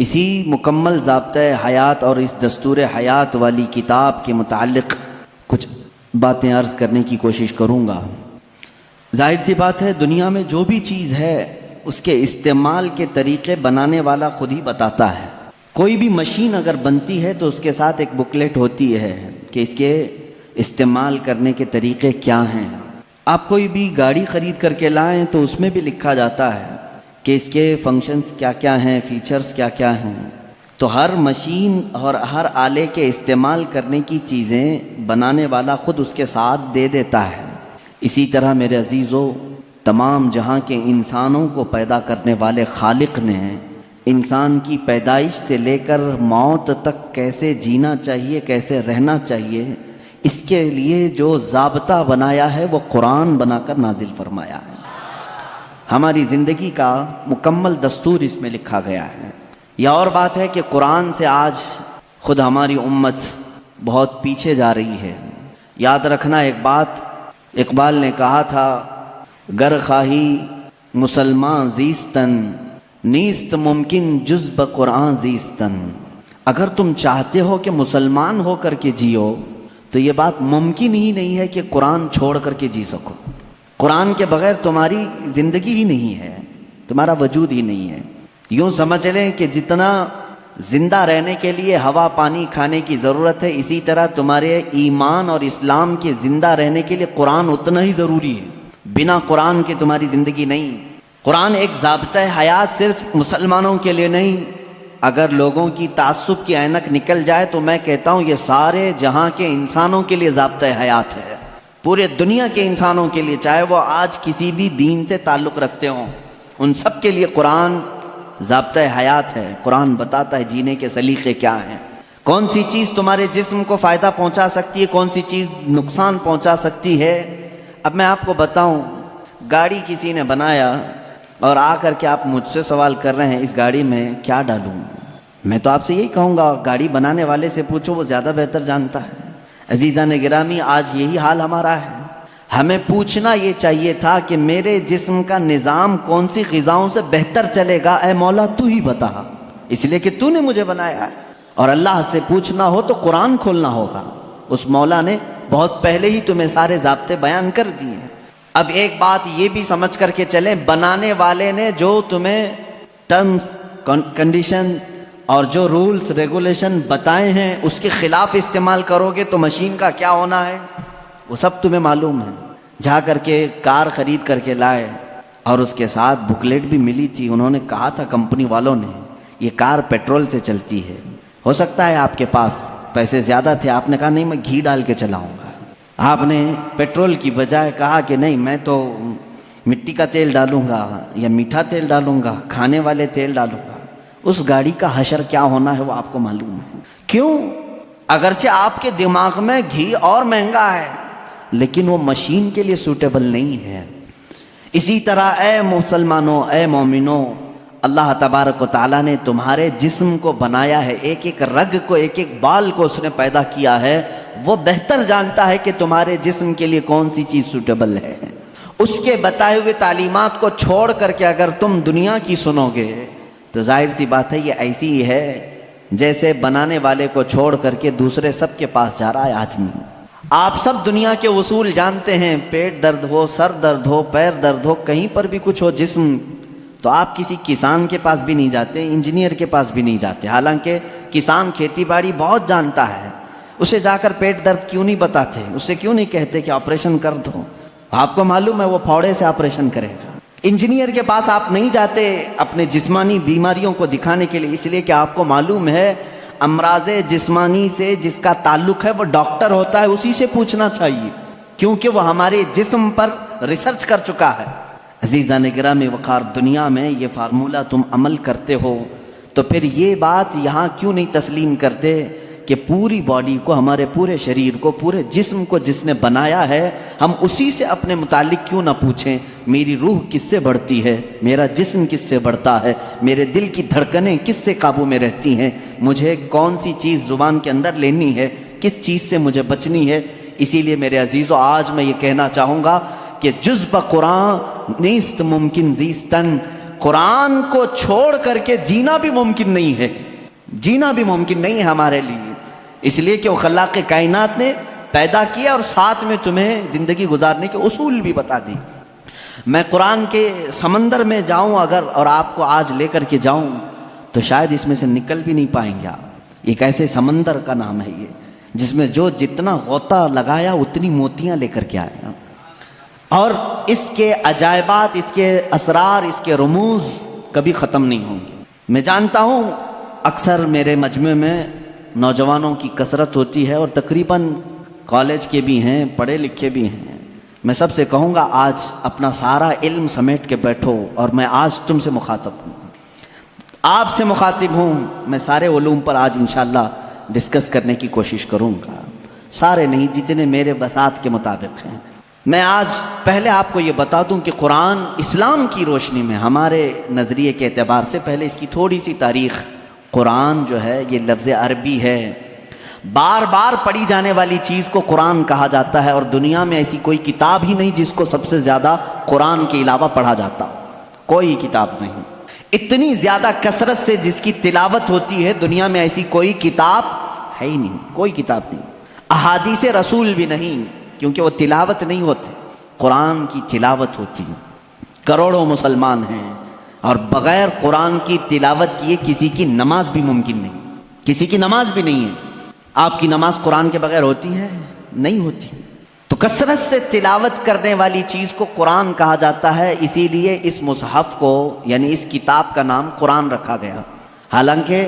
اسی مکمل ضابطۂ حیات اور اس دستور حیات والی کتاب کے متعلق کچھ باتیں عرض کرنے کی کوشش کروں گا۔ ظاہر سی بات ہے، دنیا میں جو بھی چیز ہے اس کے استعمال کے طریقے بنانے والا خود ہی بتاتا ہے۔ کوئی بھی مشین اگر بنتی ہے تو اس کے ساتھ ایک بکلیٹ ہوتی ہے کہ اس کے استعمال کرنے کے طریقے کیا ہیں۔ آپ کوئی بھی گاڑی خرید کر کے لائیں تو اس میں بھی لکھا جاتا ہے کہ اس کے فنکشنز کیا کیا ہیں، فیچرز کیا کیا ہیں۔ تو ہر مشین اور ہر آلے کے استعمال کرنے کی چیزیں بنانے والا خود اس کے ساتھ دے دیتا ہے۔ اسی طرح میرے عزیزو، تمام جہاں کے انسانوں کو پیدا کرنے والے خالق نے انسان کی پیدائش سے لے کر موت تک کیسے جینا چاہیے، کیسے رہنا چاہیے، اس کے لیے جو ضابطہ بنایا ہے وہ قرآن بنا کر نازل فرمایا ہے۔ ہماری زندگی کا مکمل دستور اس میں لکھا گیا ہے۔ یہ اور بات ہے کہ قرآن سے آج خود ہماری امت بہت پیچھے جا رہی ہے۔ یاد رکھنا ایک بات، اقبال نے کہا تھا، گر خواہی مسلمان زیستن نیست ممکن جز بقرآن زیستن۔ اگر تم چاہتے ہو کہ مسلمان ہو کر کے جیو تو یہ بات ممکن ہی نہیں ہے کہ قرآن چھوڑ کر کے جی سکو۔ قرآن کے بغیر تمہاری زندگی ہی نہیں ہے، تمہارا وجود ہی نہیں ہے۔ یوں سمجھ لیں کہ جتنا زندہ رہنے کے لیے ہوا پانی کھانے کی ضرورت ہے، اسی طرح تمہارے ایمان اور اسلام کے زندہ رہنے کے لیے قرآن اتنا ہی ضروری ہے۔ بنا قرآن کے تمہاری زندگی نہیں۔ قرآن ایک ضابطۂ حیات صرف مسلمانوں کے لیے نہیں۔ اگر لوگوں کی تعصب کی اینک نکل جائے تو میں کہتا ہوں یہ سارے جہاں کے انسانوں کے لیے ضابطۂ حیات ہے، پورے دنیا کے انسانوں کے لیے، چاہے وہ آج کسی بھی دین سے تعلق رکھتے ہوں، ان سب کے لیے قرآن ضابطۂ حیات ہے۔ قرآن بتاتا ہے جینے کے سلیقے کیا ہیں، کون سی چیز تمہارے جسم کو فائدہ پہنچا سکتی ہے، کون سی چیز نقصان پہنچا سکتی ہے۔ اب میں آپ کو بتاؤں، گاڑی کسی نے بنایا اور آ کر کے آپ مجھ سے سوال کر رہے ہیں اس گاڑی میں کیا ڈالوں، میں تو آپ سے یہی کہوں گا گاڑی بنانے والے سے پوچھو، وہ زیادہ بہتر جانتا ہے۔ عزیزان گرامی، آج یہی حال ہمارا ہے۔ ہمیں پوچھنا یہ چاہیے تھا کہ میرے جسم کا نظام کون سی غذاؤں سے بہتر چلے گا، اے مولا تو ہی بتا، اس لیے کہ تو نے مجھے بنایا ہے۔ اور اللہ سے پوچھنا ہو تو قرآن کھولنا ہوگا، اس مولا نے بہت پہلے ہی تمہیں سارے ضابطے بیان کر دیے۔ اب ایک بات یہ بھی سمجھ کر کے چلیں، بنانے والے نے جو تمہیں ٹرمز کنڈیشن اور جو رولز ریگولیشن بتائے ہیں اس کے خلاف استعمال کرو گے تو مشین کا کیا ہونا ہے وہ سب تمہیں معلوم ہے۔ جا کر کے کار خرید کر کے لائے اور اس کے ساتھ بکلیٹ بھی ملی تھی، انہوں نے کہا تھا کمپنی والوں نے یہ کار پیٹرول سے چلتی ہے۔ ہو سکتا ہے آپ کے پاس پیسے زیادہ تھے، آپ نے کہا نہیں میں گھی ڈال کے چلاؤں گا، آپ نے پیٹرول کی بجائے کہا کہ نہیں میں تو مٹی کا تیل ڈالوں گا یا میٹھا تیل ڈالوں گا، کھانے والے تیل ڈالوں گا۔ اس گاڑی کا حشر کیا ہونا ہے وہ آپ کو معلوم ہے۔ کیوں؟ اگرچہ آپ کے دماغ میں گھی اور مہنگا ہے لیکن وہ مشین کے لیے سوٹیبل نہیں ہے۔ اسی طرح اے مسلمانوں، اے مومنوں، اللہ تبارک و تعالیٰ نے تمہارے جسم کو بنایا ہے، ایک ایک رگ کو، ایک ایک بال کو اس نے پیدا کیا ہے۔ وہ بہتر جانتا ہے کہ تمہارے جسم کے لیے کون سی چیز سوٹیبل ہے۔ اس کے بتائے ہوئے تعلیمات کو چھوڑ کر کے اگر تم دنیا کی سنو گے تو ظاہر سی بات ہے یہ ایسی ہی ہے جیسے بنانے والے کو چھوڑ کر کے دوسرے سب کے پاس جا رہا ہے آدمی۔ آپ سب دنیا کے اصول جانتے ہیں، پیٹ درد ہو، سر درد ہو، پیر درد ہو، کہیں پر بھی کچھ ہو جسم، تو آپ کسی کسان کے پاس بھی نہیں جاتے، انجینئر کے پاس بھی نہیں جاتے، حالانکہ کسان کھیتی باڑی بہت جانتا ہے۔ اسے جا کر پیٹ درد کیوں نہیں بتاتے، اسے کیوں نہیں کہتے کہ آپریشن کر دو، آپ کو معلوم ہے وہ پھوڑے سے آپریشن کرے گا۔ انجینئر کے پاس آپ نہیں جاتے اپنے جسمانی بیماریوں کو دکھانے کے لیے، اس لیے کہ آپ کو معلوم ہے امراض جسمانی سے جس کا تعلق ہے وہ ڈاکٹر ہوتا ہے، اسی سے پوچھنا چاہیے کیونکہ وہ ہمارے جسم پر ریسرچ کر چکا ہے۔ عزیزان گرامی وقار، دنیا میں یہ فارمولہ تم عمل کرتے ہو تو پھر یہ بات یہاں کیوں نہیں تسلیم کرتے کہ پوری باڈی کو، ہمارے پورے شریر کو، پورے جسم کو جس نے بنایا ہے ہم اسی سے اپنے متعلق کیوں نہ پوچھیں، میری روح کس سے بڑھتی ہے، میرا جسم کس سے بڑھتا ہے، میرے دل کی دھڑکنیں کس سے قابو میں رہتی ہیں، مجھے کون سی چیز زبان کے اندر لینی ہے، کس چیز سے مجھے بچنی ہے۔ اسی لیے میرے عزیزو آج میں یہ کہنا چاہوں گا کہ جز بقرآن نیست ممکن زیستن، قرآن کو چھوڑ کر کے جینا بھی ممکن نہیں ہے، جینا بھی ممکن نہیں ہے ہمارے لیے، اس لیے کہ وہ خلاق کائنات نے پیدا کیا اور ساتھ میں تمہیں زندگی گزارنے کے اصول بھی بتا دی۔ میں قرآن کے سمندر میں جاؤں اگر اور آپ کو آج لے کر کے جاؤں تو شاید اس میں سے نکل بھی نہیں پائیں گے آپ۔ ایک ایسے سمندر کا نام ہے یہ جس میں جو جتنا غوطہ لگایا اتنی موتیاں لے کر کے آیا، اور اس کے عجائبات، اس کے اسرار، اس کے رموز کبھی ختم نہیں ہوں گے۔ میں جانتا ہوں اکثر میرے مجمع میں نوجوانوں کی کثرت ہوتی ہے اور تقریباً کالج کے بھی ہیں، پڑھے لکھے بھی ہیں۔ میں سب سے کہوں گا آج اپنا سارا علم سمیٹ کے بیٹھو، اور میں آج تم سے مخاطب ہوں، آپ سے مخاطب ہوں۔ میں سارے علوم پر آج انشاءاللہ ڈسکس کرنے کی کوشش کروں گا، سارے نہیں، جتنے میرے بساط کے مطابق ہیں۔ میں آج پہلے آپ کو یہ بتا دوں کہ قرآن اسلام کی روشنی میں ہمارے نظریے کے اعتبار سے پہلے اس کی تھوڑی سی تاریخ۔ قرآن جو ہے یہ لفظ عربی ہے، بار بار پڑھی جانے والی چیز کو قرآن کہا جاتا ہے، اور دنیا میں ایسی کوئی کتاب ہی نہیں جس کو سب سے زیادہ قرآن کے علاوہ پڑھا جاتا، کوئی کتاب نہیں۔ اتنی زیادہ کثرت سے جس کی تلاوت ہوتی ہے دنیا میں ایسی کوئی کتاب ہے ہی نہیں، کوئی کتاب نہیں۔ احادیث رسول بھی نہیں، کیونکہ وہ تلاوت نہیں ہوتے، قرآن کی تلاوت ہوتی ہے۔ کروڑوں مسلمان ہیں اور بغیر قرآن کی تلاوت کیے کسی کی نماز بھی ممکن نہیں، کسی کی نماز بھی نہیں ہے۔ آپ کی نماز قرآن کے بغیر ہوتی ہے؟ نہیں ہوتی۔ تو کثرت سے تلاوت کرنے والی چیز کو قرآن کہا جاتا ہے، اسی لیے اس مصحف کو یعنی اس کتاب کا نام قرآن رکھا گیا۔ حالانکہ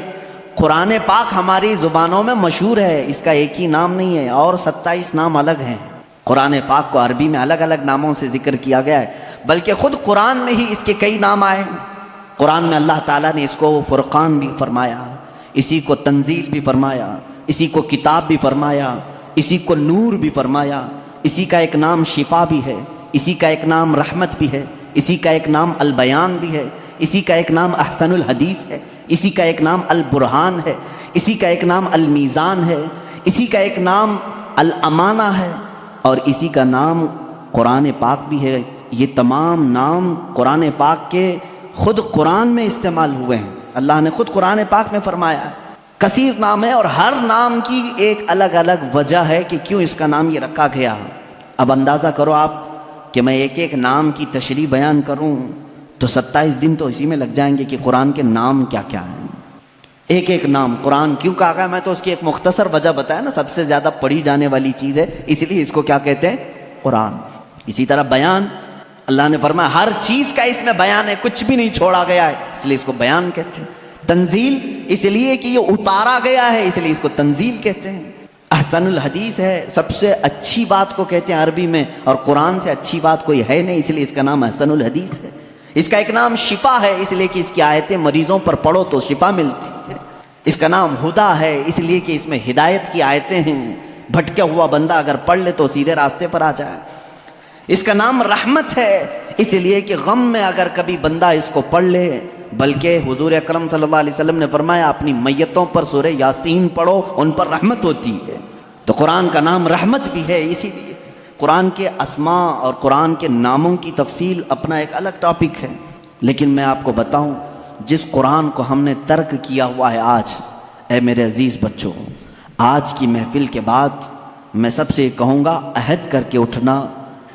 قرآن پاک ہماری زبانوں میں مشہور ہے، اس کا ایک ہی نام نہیں ہے، اور 27 نام الگ ہیں۔ قرآن پاک کو عربی میں الگ الگ ناموں سے ذکر کیا گیا ہے، بلکہ خود قرآن میں ہی اس کے کئی نام آئے ہیں۔ قرآن میں اللہ تعالیٰ نے اس کو فرقان بھی فرمایا، اسی کو تنزیل بھی فرمایا، اسی کو کتاب بھی فرمایا، اسی کو نور بھی فرمایا، اسی کا ایک نام شفا بھی ہے، اسی کا ایک نام رحمت بھی ہے، اسی کا ایک نام البیان بھی ہے، اسی کا ایک نام احسن الحدیث ہے، اسی کا ایک نام البرہان ہے، اسی کا ایک نام المیزان ہے، اسی کا ایک نام الامانہ ہے، اور اسی کا نام قرآن پاک بھی ہے۔ یہ تمام نام قرآن پاک کے خود قرآن میں استعمال ہوئے ہیں، اللہ نے خود قرآن پاک میں فرمایا ہے۔ کثیر نام ہے اور ہر نام کی ایک الگ الگ وجہ ہے کہ کیوں اس کا نام یہ رکھا گیا۔ اب اندازہ کرو آپ کہ میں ایک ایک نام کی تشریح بیان کروں تو 27 دن تو اسی میں لگ جائیں گے کہ قرآن کے نام کیا کیا ہیں، ایک ایک نام قرآن کیوں کہا گیا۔ میں تو اس کی ایک مختصر وجہ بتایا نا، سب سے زیادہ پڑھی جانے والی چیز ہے، اس لیے اس کو کیا کہتے ہیں؟ قرآن۔ اسی طرح بیان، اللہ نے فرمایا ہر چیز کا اس میں بیان ہے، کچھ بھی نہیں چھوڑا گیا ہے، اس لیے اس کو بیان کہتے ہیں۔ تنزیل اس لیے کہ یہ اتارا گیا ہے، اس لیے اس کو تنزیل کہتے ہیں۔ احسن الحدیث ہے، سب سے اچھی بات کو کہتے ہیں عربی میں، اور قرآن سے اچھی بات کوئی ہے نہیں، اس لیے اس کا نام احسن الحدیث ہے۔ اس کا ایک نام شفا ہے، اس لیے کہ اس کی آیتیں مریضوں پر پڑھو تو شفا ملتی ہے۔ اس کا نام ہدا ہے، اس لیے کہ اس میں ہدایت کی آیتیں ہیں، بھٹکا ہوا بندہ اگر پڑھ لے تو سیدھے راستے پر آ جائے۔ اس کا نام رحمت ہے، اس لیے کہ غم میں اگر کبھی بندہ اس کو پڑھ لے، بلکہ حضور اکرم صلی اللہ علیہ وسلم نے فرمایا اپنی میتوں پر سورہ یاسین پڑھو، ان پر رحمت ہوتی ہے۔ تو قرآن کا نام رحمت بھی ہے، اسی لیے قرآن کے اسماء اور قرآن کے ناموں کی تفصیل اپنا ایک الگ ٹاپک ہے۔ لیکن میں آپ کو بتاؤں، جس قرآن کو ہم نے ترک کیا ہوا ہے آج، اے میرے عزیز بچوں، آج کی محفل کے بعد میں سب سے کہوں گا عہد کر کے اٹھنا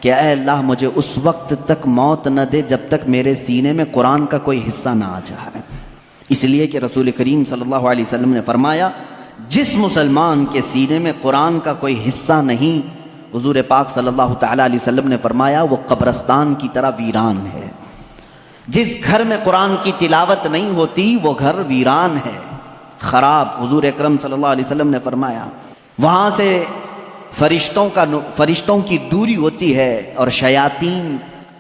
کہ اے اللہ مجھے اس وقت تک موت نہ دے جب تک میرے سینے میں قرآن کا کوئی حصہ نہ آ جائے۔ اس لیے کہ رسول کریم صلی اللہ علیہ وسلم نے فرمایا جس مسلمان کے سینے میں قرآن کا کوئی حصہ نہیں، حضور پاک صلی اللہ تعالیٰ علیہ وسلم نے فرمایا وہ قبرستان کی طرح ویران ہے۔ جس گھر میں قرآن کی تلاوت نہیں ہوتی وہ گھر ویران ہے، خراب۔ حضور اکرم صلی اللہ علیہ وسلم نے فرمایا وہاں سے فرشتوں کی دوری ہوتی ہے، اور شیاطین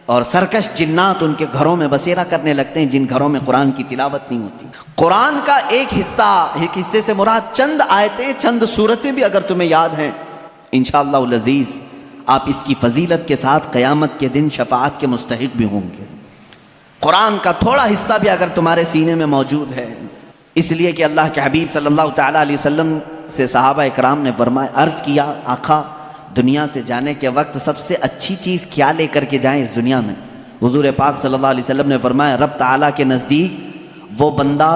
اور سرکش جنات ان کے گھروں میں بسیرا کرنے لگتے ہیں جن گھروں میں قرآن کی تلاوت نہیں ہوتی۔ قرآن کا ایک حصے سے مراد چند آیتیں، چند سورتیں بھی اگر تمہیں یاد ہیں، انشاءاللہ العزیز آپ اس کی فضیلت کے ساتھ قیامت کے دن شفاعت کے مستحق بھی ہوں گے۔ قرآن کا تھوڑا حصہ بھی اگر تمہارے سینے میں موجود ہے، اس لیے کہ اللہ کے حبیب صلی اللہ تعالیٰ علیہ وسلم سے صحابہ اکرام نے فرمایا، عرض کیا آقا دنیا سے جانے کے وقت سب سے اچھی چیز کیا لے کر کے جائیں اس دنیا میں؟ حضور پاک صلی اللہ علیہ وسلم نے فرمایا رب تعالیٰ کے نزدیک وہ بندہ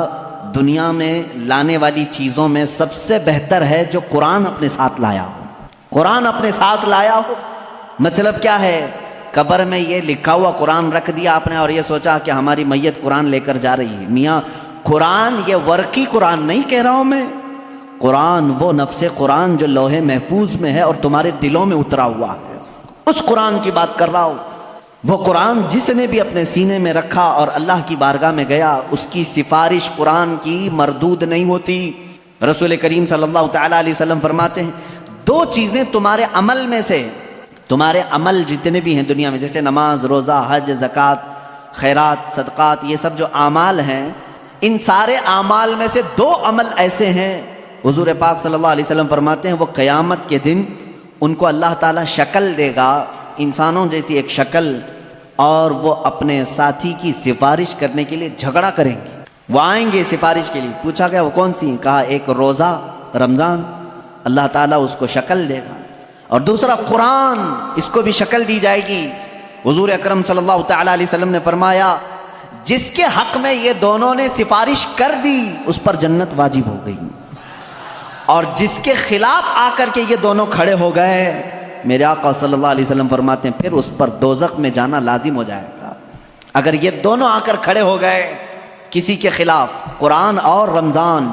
دنیا میں لانے والی چیزوں میں سب سے بہتر ہے جو قرآن اپنے ساتھ لایا ہو. قرآن اپنے ساتھ لایا ہو مطلب کیا ہے؟ قبر میں یہ لکھا ہوا قرآن رکھ دیا آپ نے اور یہ سوچا کہ ہماری میت قرآن لے کر جا رہی ہے. میاں قرآن یہ ورقی قرآن نہیں کہہ رہا ہوں میں، قرآن وہ نفس قرآن جو لوح محفوظ میں ہے اور تمہارے دلوں میں اترا ہوا ہے، اس قرآن کی بات کر رہا ہوں. وہ قرآن جس نے بھی اپنے سینے میں رکھا اور اللہ کی بارگاہ میں گیا، اس کی سفارش قرآن کی مردود نہیں ہوتی. رسول کریم صلی اللہ تعالیٰ علیہ وسلم فرماتے ہیں دو چیزیں تمہارے عمل میں سے، تمہارے عمل جتنے بھی ہیں دنیا میں، جیسے نماز، روزہ، حج، زکوٰۃ، خیرات، صدقات، یہ سب جو اعمال ہیں، ان سارے اعمال میں سے دو عمل ایسے ہیں حضور پاک صلی اللہ علیہ وسلم فرماتے ہیں وہ قیامت کے دن ان کو اللہ تعالیٰ شکل دے گا، انسانوں جیسی ایک شکل، اور وہ اپنے ساتھی کی سفارش کرنے کے لیے جھگڑا کریں گے. وہ آئیں گے سفارش کے لیے. پوچھا گیا وہ کون سی؟ کہا ایک روزہ رمضان، اللہ تعالیٰ اس کو شکل دے گا، اور دوسرا قرآن، اس کو بھی شکل دی جائے گی. حضور اکرم صلی اللہ تعالیٰ علیہ وسلم نے فرمایا جس کے حق میں یہ دونوں نے سفارش کر دی اس پر جنت واجب ہو گئی، اور جس کے خلاف آ کر کے یہ دونوں کھڑے ہو گئے، میرے آقا صلی اللہ علیہ وسلم فرماتے ہیں پھر اس پر دوزخ میں جانا لازم ہو جائے گا. اگر یہ دونوں آ کر کھڑے ہو گئے کسی کے خلاف، قرآن اور رمضان،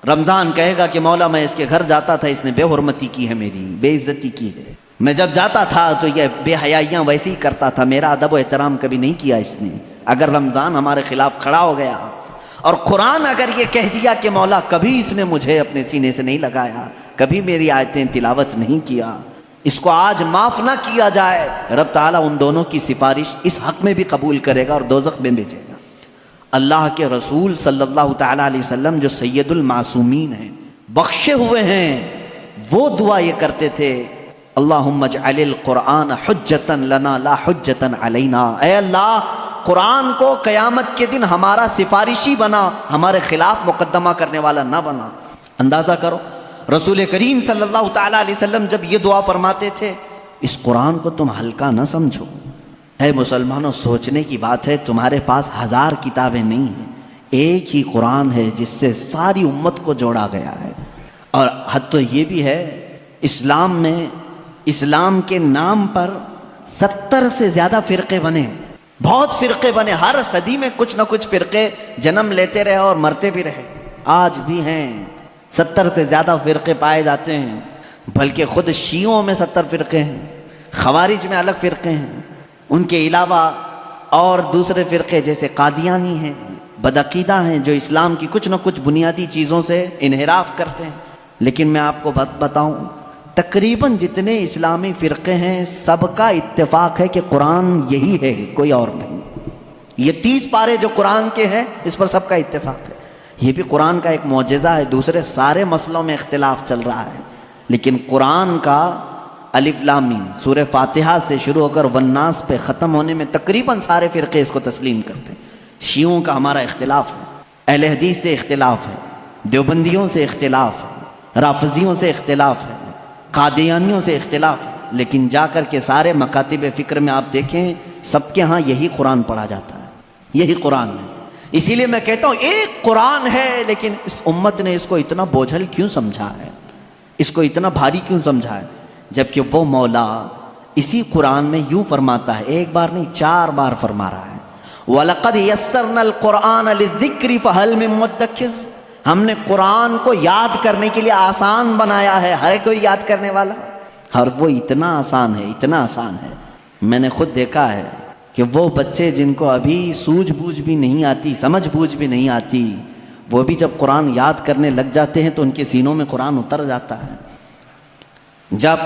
رمضان کہے گا کہ مولا میں اس کے گھر جاتا تھا، اس نے بے حرمتی کی ہے، میری بے عزتی کی ہے، میں جب جاتا تھا تو یہ بے حیائیاں ویسے ہی کرتا تھا، میرا ادب و احترام کبھی نہیں کیا اس نے. اگر رمضان ہمارے خلاف کھڑا ہو گیا اور قرآن اگر یہ کہہ دیا کہ مولا کبھی اس نے مجھے اپنے سینے سے نہیں لگایا، کبھی میری آیتیں تلاوت نہیں کیا، اس کو آج معاف نہ کیا جائے، رب تعالیٰ ان دونوں کی سفارش اس حق میں بھی قبول کرے گا اور دوزخ میں بھیجے گا. اللہ کے رسول صلی اللہ تعالیٰ علیہ وسلم جو سید المعصومین ہیں، بخشے ہوئے ہیں، وہ دعا یہ کرتے تھے اللہم اجعل القرآن حجتا لنا لا حجتا علینا. اے اللہ قرآن کو قیامت کے دن ہمارا سفارشی بنا، ہمارے خلاف مقدمہ کرنے والا نہ بنا. اندازہ کرو رسول کریم صلی اللہ تعالیٰ علیہ وسلم جب یہ دعا فرماتے تھے، اس قرآن کو تم ہلکا نہ سمجھو. اے مسلمانوں سوچنے کی بات ہے، تمہارے پاس 1000 کتابیں نہیں ہیں، ایک ہی قرآن ہے جس سے ساری امت کو جوڑا گیا ہے. اور حد تو یہ بھی ہے اسلام میں، اسلام کے نام پر 70 سے زیادہ فرقے بنے، بہت فرقے بنے، ہر صدی میں کچھ نہ کچھ فرقے جنم لیتے رہے اور مرتے بھی رہے. آج بھی ہیں 70 سے زیادہ فرقے پائے جاتے ہیں، بلکہ خود شیعوں میں 70 فرقے ہیں، خوارج میں الگ فرقے ہیں، ان کے علاوہ اور دوسرے فرقے جیسے قادیانی ہیں، بدعقیدہ ہیں، جو اسلام کی کچھ نہ کچھ بنیادی چیزوں سے انحراف کرتے ہیں. لیکن میں آپ کو بتاؤں تقریباً جتنے اسلامی فرقے ہیں سب کا اتفاق ہے کہ قرآن یہی ہے، کوئی اور نہیں. یہ 30 پارے جو قرآن کے ہیں اس پر سب کا اتفاق ہے. یہ بھی قرآن کا ایک معجزہ ہے، دوسرے سارے مسئلوں میں اختلاف چل رہا ہے، لیکن قرآن کا الف لام میم سورہ فاتحہ سے شروع ہو کر والناس پہ ختم ہونے میں تقریباً سارے فرقے اس کو تسلیم کرتے ہیں. شیعوں کا ہمارا اختلاف ہے، اہل حدیث سے اختلاف ہے، دیوبندیوں سے اختلاف ہے، رافضیوں سے اختلاف ہے، قادیانیوں سے اختلاف ہے، لیکن جا کر کے سارے مکاتب فکر میں آپ دیکھیں سب کے ہاں یہی قرآن پڑھا جاتا ہے، یہی قرآن ہے. اسی لیے میں کہتا ہوں ایک قرآن ہے، لیکن اس امت نے اس کو اتنا بوجھل کیوں سمجھا ہے، اس کو اتنا بھاری کیوں سمجھا ہے، جبکہ وہ مولا اسی قرآن میں یوں فرماتا ہے، ایک بار نہیں 4 بار فرما رہا ہے وَلَقَدْ يَسَّرْنَا الْقُرْآنَ لِلذِّكْرِ فَهَلْ مِن مُدَّكِرٍ. ہم نے قرآن کو یاد کرنے کے لیے آسان بنایا ہے، ہر کوئی یاد کرنے والا، اور وہ اتنا آسان ہے، اتنا آسان ہے. میں نے خود دیکھا ہے کہ وہ بچے جن کو ابھی سوجھ بوجھ بھی نہیں آتی، سمجھ بوجھ بھی نہیں آتی، وہ بھی جب قرآن یاد کرنے لگ جاتے ہیں تو ان کے سینوں میں قرآن اتر جاتا ہے. جب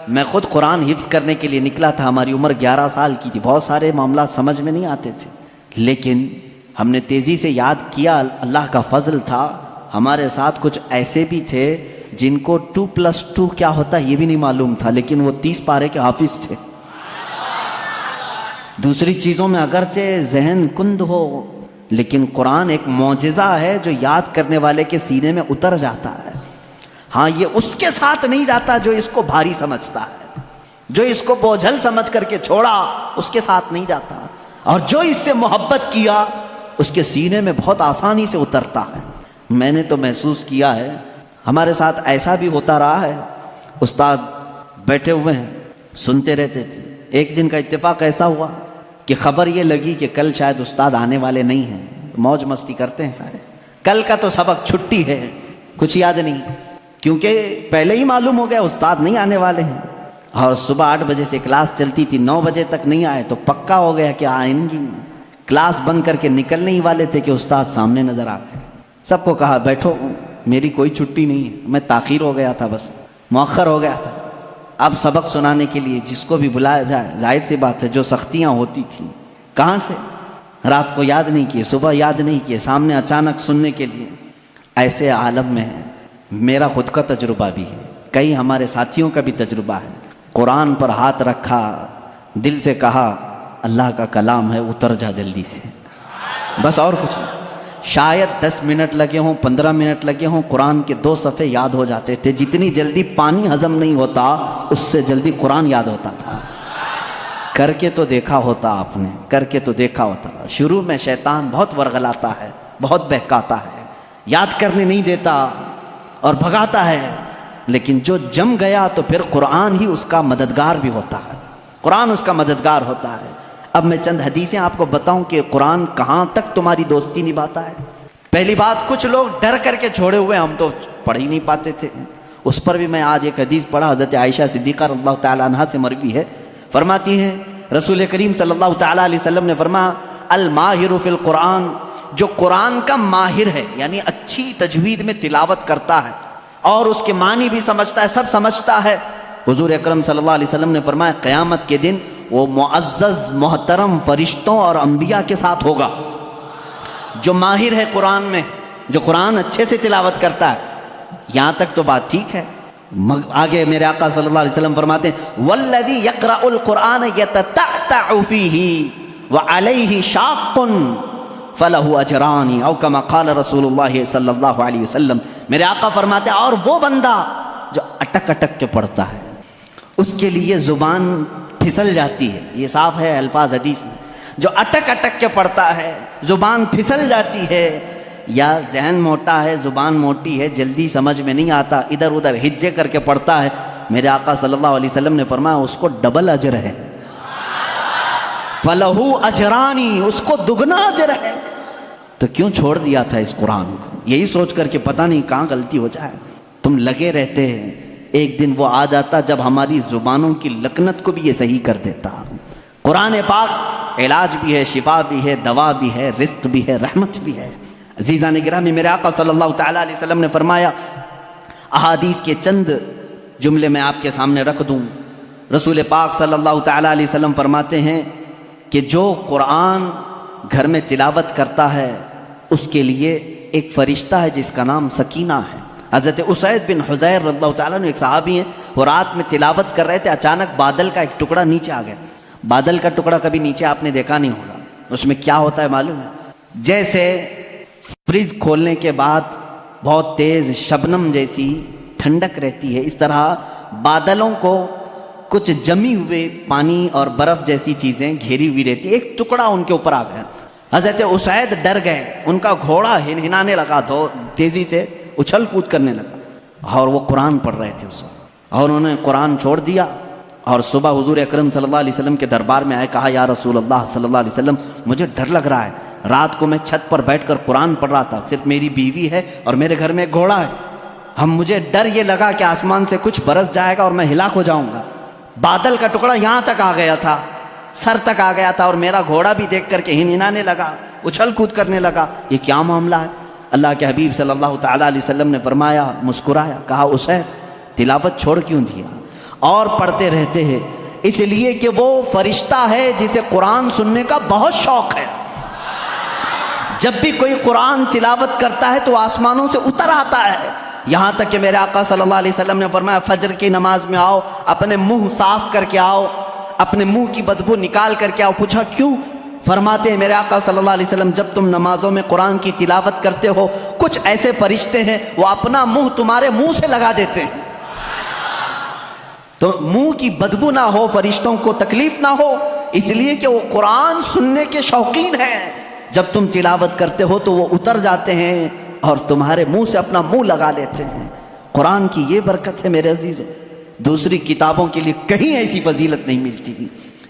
میں خود قرآن حفظ کرنے کے لیے نکلا تھا، ہماری عمر 11 سال کی تھی، بہت سارے معاملات سمجھ میں نہیں آتے تھے، لیکن ہم نے تیزی سے یاد کیا، اللہ کا فضل تھا. ہمارے ساتھ کچھ ایسے بھی تھے جن کو 2+2 کیا ہوتا ہے یہ بھی نہیں معلوم تھا، لیکن وہ 30 پارے کے حافظ تھے. دوسری چیزوں میں اگرچہ ذہن کند ہو، لیکن قرآن ایک معجزہ ہے جو یاد کرنے والے کے سینے میں اتر جاتا ہے. ہاں یہ اس کے ساتھ نہیں جاتا جو اس کو بھاری سمجھتا ہے، جو اس کو بوجھل سمجھ کر کے چھوڑا، اس کے ساتھ نہیں جاتا. اور جو اس سے محبت کیا اس کے سینے میں بہت آسانی سے اترتا ہے۔ میں نے تو محسوس کیا ہے، ہمارے ساتھ ایسا بھی ہوتا رہا ہے، استاد بیٹھے ہوئے ہیں سنتے رہتے تھے، ایک دن کا اتفاق ایسا ہوا کہ خبر یہ لگی کہ کل شاید استاد آنے والے نہیں ہیں، موج مستی کرتے ہیں سارے، کل کا تو سبق چھٹی ہے، کچھ یاد نہیں، کیونکہ پہلے ہی معلوم ہو گیا استاد نہیں آنے والے ہیں، اور صبح 8 بجے سے کلاس چلتی تھی، 9 بجے تک نہیں آئے تو پکا ہو گیا کہ آئیں گی، کلاس بند کر کے نکلنے ہی والے تھے کہ استاد سامنے نظر آ گئے۔ سب کو کہا بیٹھو، میری کوئی چھٹی نہیں ہے، میں تاخیر ہو گیا تھا، بس مؤخر ہو گیا تھا۔ اب سبق سنانے کے لیے جس کو بھی بلایا جائے، ظاہر سی بات ہے جو سختیاں ہوتی تھیں کہاں سے، رات کو یاد نہیں کیے، صبح یاد نہیں کیے، سامنے اچانک سننے کے لیے۔ ایسے عالم میں میرا خود کا تجربہ بھی ہے، کئی ہمارے ساتھیوں کا بھی تجربہ ہے، قرآن پر ہاتھ رکھا، دل سے کہا اللہ کا کلام ہے، اتر جا جلدی سے، بس اور کچھ نہیں۔ شاید 10 منٹ لگے ہوں، 15 منٹ لگے ہوں، قرآن کے 2 صفحے یاد ہو جاتے تھے۔ جتنی جلدی پانی ہضم نہیں ہوتا اس سے جلدی قرآن یاد ہوتا تھا۔ کر کے تو دیکھا ہوتا آپ نے، کر کے تو دیکھا ہوتا۔ شروع میں شیطان بہت ورغلاتا ہے، بہت بہکاتا ہے، یاد کرنے نہیں دیتا اور بھگاتا ہے، لیکن جو جم گیا تو پھر قرآن ہی اس کا مددگار بھی ہوتا ہے، قرآن اس کا مددگار ہوتا ہے۔ اب میں چند حدیثیں آپ کو بتاؤں کہ قرآن کہاں تک تمہاری دوستی نبھاتا ہے۔ پہلی بات، کچھ لوگ ڈر کر کے چھوڑے ہوئے، ہم تو پڑھ ہی نہیں پاتے تھے، اس پر بھی میں آج ایک حدیث پڑھا، حضرت عائشہ صدیقہ رضی اللہ تعالیٰ عنہا سے مروی ہے، فرماتی ہیں رسول کریم صلی اللہ تعالیٰ علیہ وسلم نے فرمایا الماہر فی القرآن، جو قرآن کا ماہر ہے، یعنی اچھی تجوید میں تلاوت کرتا ہے اور اس کے معنی بھی سمجھتا ہے، سب سمجھتا ہے، حضور اکرم صلی اللہ علیہ وسلم نے فرمایا قیامت کے دن وہ معزز محترم فرشتوں اور انبیاء کے ساتھ ہوگا۔ جو ماہر ہے قرآن میں، جو قرآن اچھے سے تلاوت کرتا ہے، یہاں تک تو بات ٹھیک ہے۔ آگے میرے آقا صلی اللہ علیہ وسلم فرماتے ہیں والذی یقرأ القرآن یتتعتع فیہ وعلیہ شاق فلہ اجران او کما قال رسول اللہ صلی اللہ علیہ وسلم۔ میرے آقا فرماتے ہیں اور وہ بندہ جو اٹک اٹک کے پڑھتا ہے، اس کے لیے زبان پھسل جاتی ہے، یہ صاف ہے الفاظ حدیث میں، جو اٹک اٹک کے پڑھتا ہے زبان پھسل جاتی ہے، یا ذہن موٹا ہے، زبان موٹی ہے، جلدی سمجھ میں نہیں آتا، ادھر ادھر ہجے کر کے پڑھتا ہے، میرے آقا صلی اللہ علیہ وسلم نے فرمایا اس کو ڈبل اجر ہے، فَلَهُ اجرانی، اس کو دگنا اجر ہے۔ تو کیوں چھوڑ دیا تھا اس قرآن کو؟ یہی سوچ کر کہ پتہ نہیں کہاں غلطی ہو جائے، تم لگے رہتے ہیں، ایک دن وہ آ جاتا جب ہماری زبانوں کی لکنت کو بھی یہ صحیح کر دیتا۔ قرآن پاک علاج بھی ہے، شفا بھی ہے، دوا بھی ہے، رزق بھی ہے، رحمت بھی ہے۔ عزیزان گرامی، میرے آقا صلی اللہ تعالیٰ علیہ وسلم نے فرمایا، احادیث کے چند جملے میں آپ کے سامنے رکھ دوں۔ رسول پاک صلی اللہ تعالیٰ علیہ وسلم فرماتے ہیں کہ جو قرآن گھر میں تلاوت کرتا ہے اس کے لیے ایک فرشتہ ہے جس کا نام سکینہ ہے۔ حضرت اسید بن حضیر رضی اللہ تعالیٰ عنہ ایک صحابی ہیں، وہ رات میں تلاوت کر رہے تھے، اچانک بادل کا ایک ٹکڑا نیچے آ گیا۔ بادل کا ٹکڑا کبھی نیچے آپ نے دیکھا نہیں ہوگا، اس میں کیا ہوتا ہے معلوم ہے؟ جیسے فریج کھولنے کے بعد بہت تیز شبنم جیسی ٹھنڈک رہتی ہے، اس طرح بادلوں کو کچھ جمی ہوئے پانی اور برف جیسی چیزیں گھیری ہوئی رہتی ہے، ایک ٹکڑا ان کے اوپر آ گیا۔ حضرت اسید ڈر گئے، ان کا گھوڑا ہنہنانے لگا، تیزی سے اچھل کود کرنے لگا، اور وہ قرآن پڑھ رہے تھے اس وقت، اور انہوں نے قرآن چھوڑ دیا، اور صبح حضور اکرم صلی اللہ علیہ وسلم کے دربار میں آئے، کہا یا رسول اللہ صلی اللہ علیہ وسلم مجھے ڈر لگ رہا ہے، رات کو میں چھت پر بیٹھ کر قرآن پڑھ رہا تھا، صرف میری بیوی ہے اور میرے گھر میں ایک گھوڑا ہے، مجھے ڈر یہ لگا کہ آسمان سے کچھ برس جائے گا اور میں ہلاک ہو جاؤں گا۔ بادل کا ٹکڑا یہاں تک آ گیا تھا، سر تک آ گیا تھا، اور میرا گھوڑا بھی دیکھ کر کے ہنہنانے لگا، اچھل کود کرنے لگا، یہ کیا معاملہ ہے؟ اللہ کے حبیب صلی اللہ تعالیٰ علیہ وسلم نے فرمایا، مسکرایا، کہا اسید تلاوت چھوڑ کیوں دیا؟ اور پڑھتے رہتے ہیں، اس لیے کہ وہ فرشتہ ہے جسے قرآن سننے کا بہت شوق ہے، جب بھی کوئی قرآن تلاوت کرتا ہے تو آسمانوں سے اتر آتا ہے، یہاں تک کہ میرے آقا صلی اللہ علیہ وسلم نے فرمایا فجر کی نماز میں آؤ، اپنے منہ صاف کر کے آؤ، اپنے منہ کی بدبو نکال کر کے آؤ۔ پوچھا کیوں؟ فرماتے ہیں میرے آقا صلی اللہ علیہ وسلم جب تم نمازوں میں قرآن کی تلاوت کرتے ہو کچھ ایسے فرشتے ہیں وہ اپنا منہ تمہارے منہ سے لگا دیتے ہیں، تو منہ کی بدبو نہ ہو، فرشتوں کو تکلیف نہ ہو، اس لیے کہ وہ قرآن سننے کے شوقین ہیں. جب تم تلاوت کرتے ہو تو وہ اتر جاتے ہیں اور تمہارے منہ سے اپنا منہ لگا لیتے ہیں. قرآن کی یہ برکت ہے میرے عزیزو، دوسری کتابوں کے لیے کہیں ایسی فضیلت نہیں ملتی.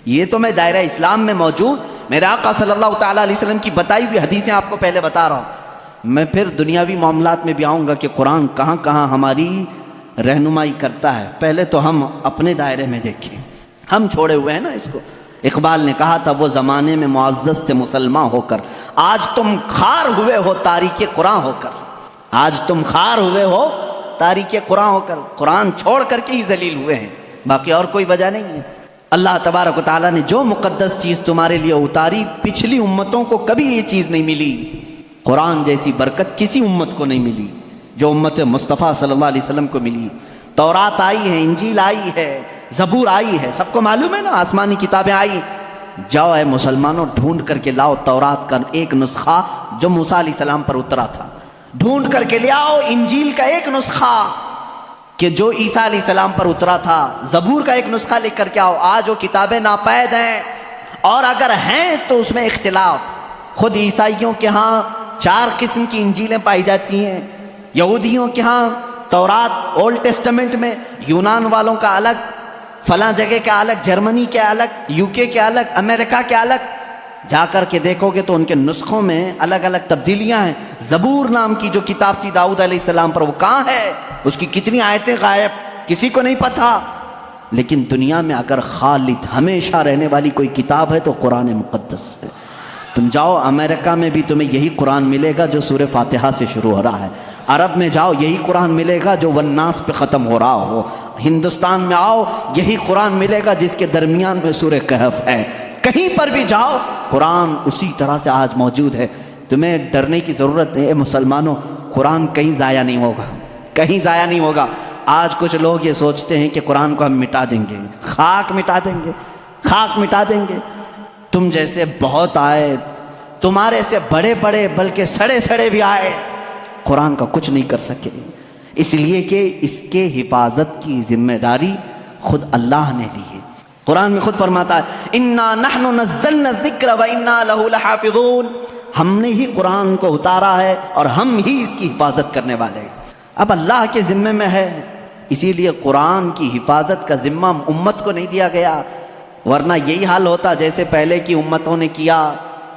یہ تو میں دائرہ اسلام میں موجود میرے آقا صلی اللہ تعالیٰ علیہ وسلم کی بتائی ہوئی حدیثیں آپ کو پہلے بتا رہا ہوں. میں پھر دنیاوی معاملات میں بھی آؤں گا کہ قرآن کہاں کہاں ہماری رہنمائی کرتا ہے. پہلے تو ہم اپنے دائرے میں دیکھیں. ہم چھوڑے ہوئے ہیں نا اس کو. اقبال نے کہا تھا وہ زمانے میں معزز تھے مسلمان ہو کر، آج تم خار ہوئے ہو تاریک قرآن ہو کر. آج تم خار ہوئے ہو تاریک قرآن ہو کر. قرآن چھوڑ کر کے ہی ذلیل ہوئے ہیں، باقی اور کوئی وجہ نہیں ہے. اللہ تبارک و تعالیٰ نے جو مقدس چیز تمہارے لیے اتاری، پچھلی امتوں کو کبھی یہ چیز نہیں ملی. قرآن جیسی برکت کسی امت کو نہیں ملی جو امت مصطفیٰ صلی اللہ علیہ وسلم کو ملی. تورات آئی ہے، انجیل آئی ہے، زبور آئی ہے، سب کو معلوم ہے نا، آسمانی کتابیں آئی. جاؤ اے مسلمانوں ڈھونڈ کر کے لاؤ تورات کا ایک نسخہ جو موسیٰ علیہ السلام پر اترا تھا. ڈھونڈ کر کے لے آؤ انجیل کا ایک نسخہ کہ جو عیسیٰ علیہ السلام پر اترا تھا. زبور کا ایک نسخہ لکھ کر کے آؤ. آج وہ کتابیں ناپید ہیں، اور اگر ہیں تو اس میں اختلاف. خود عیسائیوں کے ہاں 4 قسم کی انجیلیں پائی جاتی ہیں، یہودیوں کے ہاں تورات اولڈ ٹیسٹمنٹ میں، یونان والوں کا الگ، فلاں جگہ کے الگ، جرمنی کے الگ، UK کے الگ، امریکہ کے الگ. جا کر کے دیکھو گے تو ان کے نسخوں میں الگ الگ تبدیلیاں ہیں. زبور نام کی جو کتاب تھی داؤد علیہ السلام پر، وہ کہاں ہے؟ اس کی کتنی آیتیں غائب، کسی کو نہیں پتا. لیکن دنیا میں اگر خالد ہمیشہ رہنے والی کوئی کتاب ہے تو قرآن مقدس ہے. تم جاؤ امریکہ میں بھی تمہیں یہی قرآن ملے گا جو سورہ فاتحہ سے شروع ہو رہا ہے. عرب میں جاؤ یہی قرآن ملے گا جو والناس پہ ختم ہو رہا ہو. ہندوستان میں آؤ یہی قرآن ملے گا جس کے درمیان میں سورہ کہف ہے. کہیں پر بھی جاؤ قرآن اسی طرح سے آج موجود ہے. تمہیں ڈرنے کی ضرورت ہے مسلمانوں. قرآن کہیں ضائع نہیں ہوگا، کہیں ضائع نہیں ہوگا. آج کچھ لوگ یہ سوچتے ہیں کہ قرآن کو ہم مٹا دیں گے، خاک مٹا دیں گے، خاک مٹا دیں گے. تم جیسے بہت آئے، تمہارے سے بڑے بڑے بلکہ سڑے سڑے بھی آئے، قرآن کا کچھ نہیں کر سکے. اس لیے کہ اس کے حفاظت کی ذمہ داری خود اللہ نے لی ہے. قرآن میں خود فرماتا ہے انا نحن نزلنا الذکر وانا لہ لحافظون. ہم نے ہی قرآن کو اتارا ہے اور ہم ہی اس کی حفاظت کرنے والے ہیں. اب اللہ کے ذمے میں ہے، اسی لیے قرآن کی حفاظت کا ذمہ امت کو نہیں دیا گیا. ورنہ یہی حال ہوتا جیسے پہلے کی امتوں نے کیا.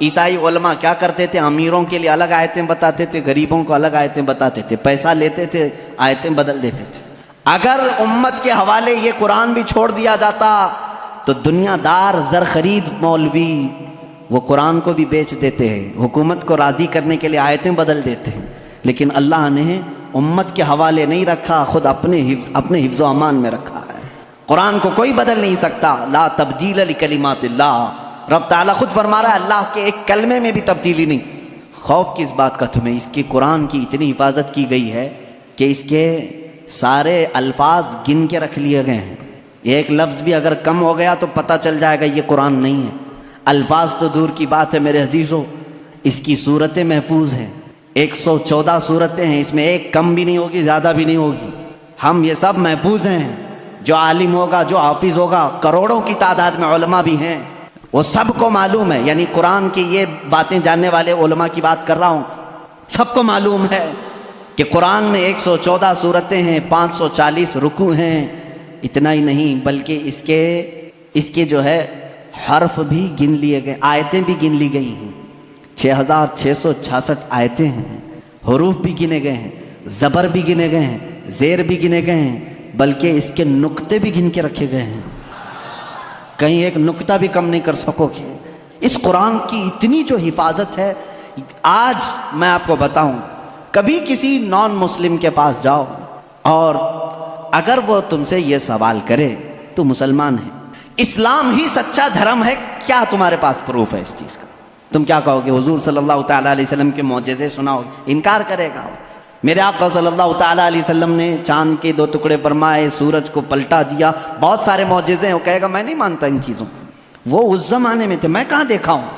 عیسائی علماء کیا کرتے تھے؟ امیروں کے لیے الگ آیتیں بتاتے تھے، غریبوں کو الگ آیتیں بتاتے تھے، پیسہ لیتے تھے، آیتیں بدل دیتے تھے. اگر امت کے حوالے یہ قرآن بھی چھوڑ دیا جاتا تو دنیا دار زر خرید مولوی وہ قرآن کو بھی بیچ دیتے ہیں، حکومت کو راضی کرنے کے لیے آیتیں بدل دیتے ہیں. لیکن اللہ نے امت کے حوالے نہیں رکھا، خود اپنے حفظ و امان میں رکھا ہے. قرآن کو کوئی بدل نہیں سکتا. لا تبدیل لکلمات اللہ. رب تعالیٰ خود فرما رہا ہے اللہ کے ایک کلمے میں بھی تبدیلی نہیں. خوف کس بات کا تمہیں؟ اس کی قرآن کی اتنی حفاظت کی گئی ہے کہ اس کے سارے الفاظ گن کے رکھ لیے گئے ہیں. ایک لفظ بھی اگر کم ہو گیا تو پتہ چل جائے گا یہ قرآن نہیں ہے. الفاظ تو دور کی بات ہے میرے عزیزو، اس کی صورتیں محفوظ ہیں. 114 صورتیں ہیں، اس میں ایک کم بھی نہیں ہوگی، زیادہ بھی نہیں ہوگی. ہم یہ سب محفوظ ہیں. جو عالم ہوگا، جو حافظ ہوگا، کروڑوں کی تعداد میں علماء بھی ہیں، وہ سب کو معلوم ہے. یعنی قرآن کی یہ باتیں جاننے والے علماء کی بات کر رہا ہوں. سب کو معلوم ہے کہ قرآن میں 114 صورتیں ہیں، 540 رکوع ہیں. اتنا ہی نہیں بلکہ اس کے جو ہے حرف بھی گن لیے گئے، آیتیں بھی گن لی گئی ہیں. 6666 آیتیں ہیں، حروف بھی گنے گئے ہیں، زبر بھی گنے گئے ہیں، زیر بھی گنے گئے ہیں، بلکہ اس کے نقطے بھی گن کے رکھے گئے ہیں. کہیں ایک نقطہ بھی کم نہیں کر سکو گے. اس قرآن کی اتنی جو حفاظت ہے. آج میں آپ کو بتاؤں، کبھی کسی نان مسلم کے پاس جاؤ اور اگر وہ تم سے یہ سوال کرے تو مسلمان ہے، اسلام ہی سچا دھرم ہے، کیا تمہارے پاس پروف ہے اس چیز کا؟ تم کیا کہو گے؟ حضور صلی اللہ تعالیٰ علیہ وسلم کے معجزے سناؤ؟ انکار کرے گا. میرے آقا صلی اللہ تعالیٰ علیہ وسلم نے چاند کے 2 ٹکڑے فرمائے، سورج کو پلٹا دیا، بہت سارے معجزے ہیں. وہ کہے گا میں نہیں مانتا ان چیزوں. وہ اس زمانے میں تھے، میں کہاں دیکھا ہوں.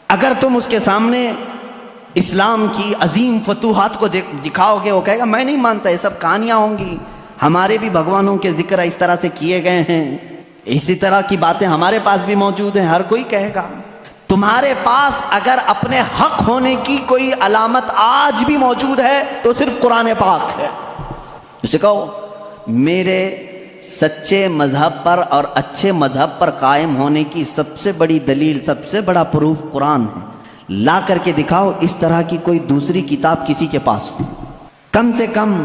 اگر تم اس کے سامنے اسلام کی عظیم فتوحات کو دکھاؤ گے، وہ کہے گا میں نہیں مانتا، یہ سب کہانیاں ہوں گی، ہمارے بھی بھگوانوں کے ذکر اس طرح سے کیے گئے ہیں. اسی طرح کی باتیں ہمارے پاس بھی موجود ہیں. ہر کوئی کہے گا. تمہارے پاس اگر اپنے حق ہونے کی کوئی علامت آج بھی موجود ہے تو صرف قرآن پاک ہے. اسے کہو میرے سچے مذہب پر اور اچھے مذہب پر قائم ہونے کی سب سے بڑی دلیل، سب سے بڑا پروف قرآن ہے. لا کر کے دکھاؤ اس طرح کی کوئی دوسری کتاب کسی کے پاس ہو. کم سے کم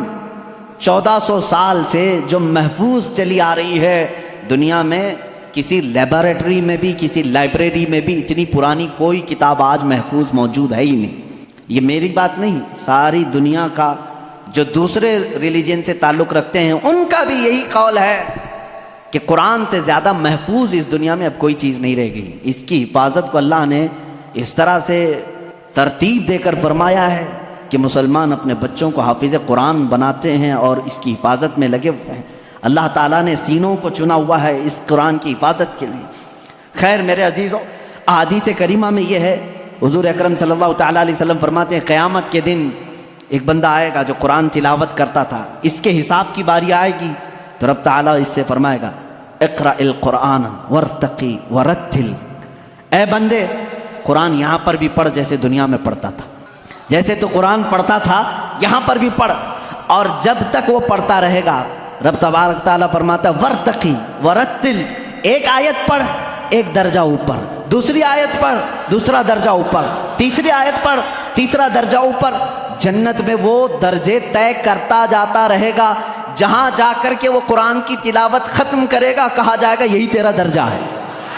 1400 سال سے جو محفوظ چلی آ رہی ہے دنیا میں، کسی لیبارٹری میں بھی، کسی لائبریری میں بھی اتنی پرانی کوئی کتاب آج محفوظ موجود ہے ہی نہیں. یہ میری بات نہیں، ساری دنیا کا جو دوسرے ریلیجن سے تعلق رکھتے ہیں ان کا بھی یہی قول ہے کہ قرآن سے زیادہ محفوظ اس دنیا میں اب کوئی چیز نہیں رہ گئی. اس کی حفاظت کو اللہ نے اس طرح سے ترتیب دے کر فرمایا ہے کہ مسلمان اپنے بچوں کو حافظ قرآن بناتے ہیں اور اس کی حفاظت میں لگے ہوئے ہیں. اللہ تعالیٰ نے سینوں کو چنا ہوا ہے اس قرآن کی حفاظت کے لیے. خیر میرے عزیزوں، احادیث کریمہ میں یہ ہے، حضور اکرم صلی اللہ تعالیٰ علیہ وسلم فرماتے ہیں قیامت کے دن ایک بندہ آئے گا جو قرآن تلاوت کرتا تھا، اس کے حساب کی باری آئے گی تو رب تعالیٰ اس سے فرمائے گا اقرأ القرآن وارتقی ورتل. اے بندے قرآن یہاں پر بھی پڑھ جیسے دنیا میں پڑھتا تھا، جیسے تو قرآن پڑھتا تھا یہاں پر بھی پڑھ، اور جب تک وہ پڑھتا رہے گا رب تبارک تعالیٰ فرماتا ہے ورتقی ورتل. ایک آیت پڑھ ایک درجہ اوپر، دوسری آیت پڑھ دوسرا درجہ اوپر، تیسری آیت پڑھ تیسرا درجہ اوپر. جنت میں وہ درجے طے کرتا جاتا رہے گا، جہاں جا کر کے وہ قرآن کی تلاوت ختم کرے گا کہا جائے گا یہی تیرا درجہ ہے.